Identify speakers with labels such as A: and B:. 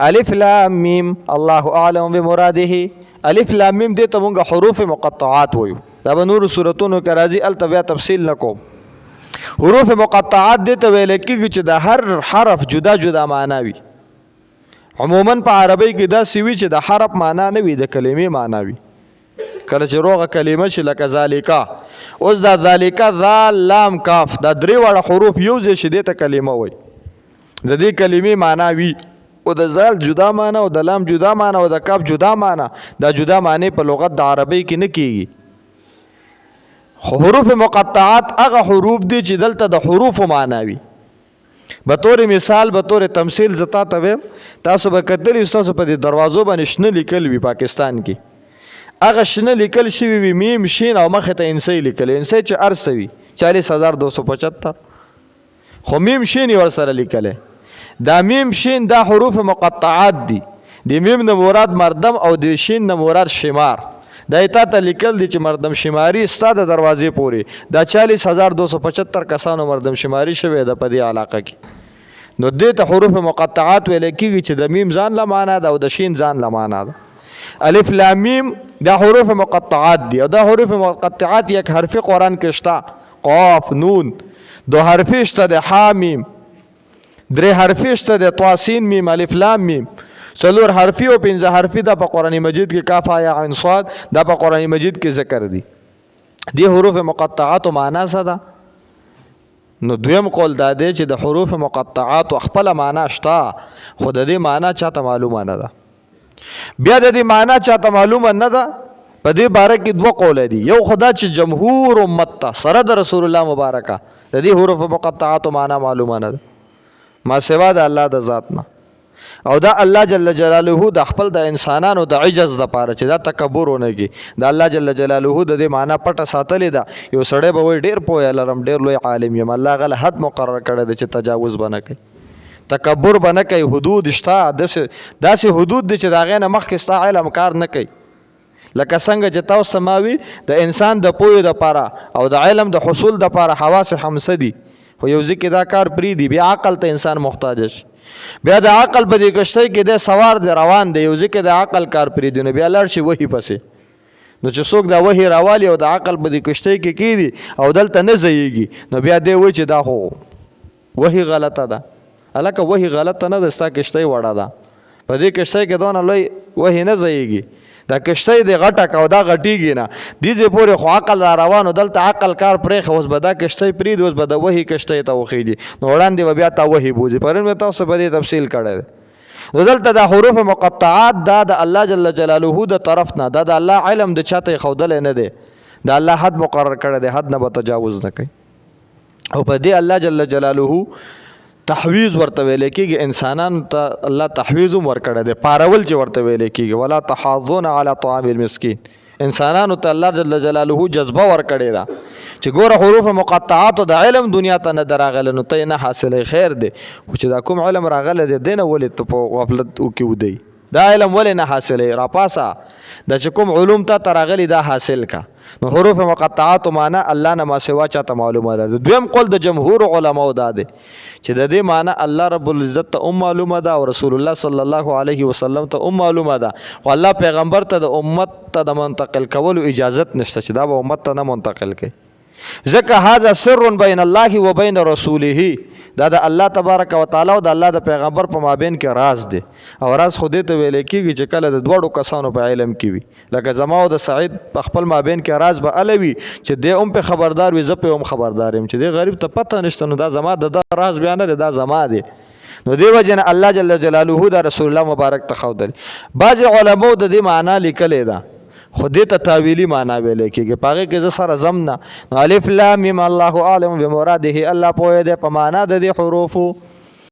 A: الف لام میم الله اعلم بمراده. الف لام میم دې ته مونږ حروف مقطعات وایو. دا به نور سورتونو کې راځي، الته بیا تفصیل نکوم. حروف مقطعات دې ته ویل کېږي چې د هر حرف جدا جدا معنا وي. عموما په عربی کې دا سی وي چې د حرف معنا نه وي، د کلمې معنا وي. کله چې روغه کلمه شي لکه ذالکا، اوس دا ذالکا ذال لام کاف دا درې واړه حروف یو ځای شي دې ته کلمه وایي. د دې کلمې معنا وي، او د زال جدا معنا او د لام جدا معنا او د کاف جدا معنا. دا جدا معنی په لغت د عربی کې نه کیږي. حروف مقطعات هغه حروف دي چې دلته د حروف معنا وي. به طور مثال به طور تمثيل زتا ته تاسو به کتلی تاسو په دې دروازو باندې شنه لیکل وي پاکستان کې. هغه شنه لیکل شوی وي میم شین او مخه ته انسی لیکل، انسی چې ارسوي 40275 خو میم شین ور سره لیکل. دا میم شین دا حروف مقطعات دي. د میم نه مراد مردم او د شین نه مراد شمار. دا ایتا ته لیکل دي چې مردم شماري ستاده دروازې پوري دا 40275 کسانو مردم شماري شوی د په دې علاقه کې. نو دې ته حروف مقطعات ویل کېږي چې د میم ځان له معنا ده او د شین ځان له معنا ده. الف لام میم دا حروف مقطعات دي او دا حروف مقطعات یک حرفی قرآن کې شته. قاف نون دو حرفی شته د ح میم، درې حرفی شته د طا سین میم الف لام میم، څلور حرفی او پنځه حرفی دا په قرآن مجید کې کاف یا عین صاد دا په قرآن مجید کې ذکر دي. دی حروف مقطعات معنا څه ده؟ نو دویم قول دا دی چې د حروف مقطعات خپل معنا شته، خو د دې معنا چاته معلومه نه ده. بیا د دې معنا چاته معلومه نه ده. په دې باره کې دوه قول دي. یو خدا چې جمهور امت ته سره د رسول الله مبارکه د دې حروف مقطعات معنا معلومه نه ده ما سوا د الله د ذات نه. او دا الله جل جلاله د خپل د انسانانو د عجز د پاره چې دا تکبر ونه کی د الله جل جلاله د دې معنا پټه ساتلې ده. یو سړی به وای ډیر پوهه لرم ډیر لوی عالم یم، الله غل حد مقرر کړی دی چې تجاوز بنه کوي، تکبر بنه کوي. حدود شته، داسې حدود دي چې دا غینه مخکې ستا علم کار نه کوي. لکه څنګه چې تاسو سماوي د انسان د پوهې د پاره او د علم د حصول د پاره حواس خمسه دي، خو یو ځکه دا کار پری دی بیا عقل ته انسان محتاج شي. بیا د عقل په دې کشته کې د سوار دی روان دی، یو ځکه د عقل کار پری دی نو بیا لړ شي وਹੀ پسې. نو چې څوک دا وਹੀ راوالي او د عقل په دې کشته کې کیږي او دلته نه ځيږي نو بیا دی وای چې دا خو وਹੀ غلطه ده. الکه وਹੀ غلطه نه ده، ستا کشته وړه ده. په دې کشته کې دونه لوی وਹੀ نه ځيږي. دا کشته دی غټه او دا غټیږي نه دیځه پورې خو عقل را روانو دلته عقل کار پرې خو اوس به دا کشته پرې دوس به د وਹੀ کشته ته وخیږي نو وړاندې بیا تا وਹੀ بوزي. پرون مې تاسو په دې تفصیل کړی. نو دلته دا حروف مقطعات دا د الله جل جلاله د طرف نه دا د الله علم د چاته خودل نه دی. دا الله حد مقرر کړی دی، حد نه به تجاوز نه کوي. او په دې الله جل جلاله تحویز ورته ویل کېږي. انسانانو ته الله تحویز هم ورکړی دی، پارول چې ورته ویل کېږي. ولا تحاضون علی طعام المسکین. انسانانو ته الله جل جلاله جذبه ورکړې ده چې ګوره حروف مقطعات د علم دنیا ته نه راغله نو ته نه حاصلې خیر دی، خو چې دا کوم علم راغله دی دینه ولې ته په غفلت وکې ودی دا علم ولې نه حاصلې را پاسه دا چې کوم علوم ته راغلي دا حاصل کا. نو حروف مقطعات معنا الله نه ما سوا چاته معلومه ده. دویم قول د جمهور علماو دا دی چې د دې معنا الله رب العزت ته معلومه ده او رسول الله صلی الله علیه وسلم ته معلومه ده، خو الله پیغمبر ته د امت ته د منتقل کولو اجازت نشته چې دا به امت ته نه منتقل کړي. ځکه هذا سر بین الله و بین رسوله، دا د الله تبارک وتعالى او د الله د پیغمبر په مابین کې راز دی. او راز خو دې ته ویل کېږي چې کله د دوړو کسانو په علم کې وي، لکه زما او د سعید په خپل مابین کې راز به الوي چې دې هم په خبردار وي، زه په هم خبردار یم چې دې غریب ته پته نشته نو دا زما د راز بیان دی، دا زما دی. نو دی وجه الله جل جلاله دا رسول الله مبارک ته خودل. بعض علماء د دې معنا لیکلې ده خو دې ته تاویلی معنا ویل کېږي. پاغه کې ز سره زمنا الف لام میم الله اعلم بمراده، الله پوهه ده په معنا د دې حروفو.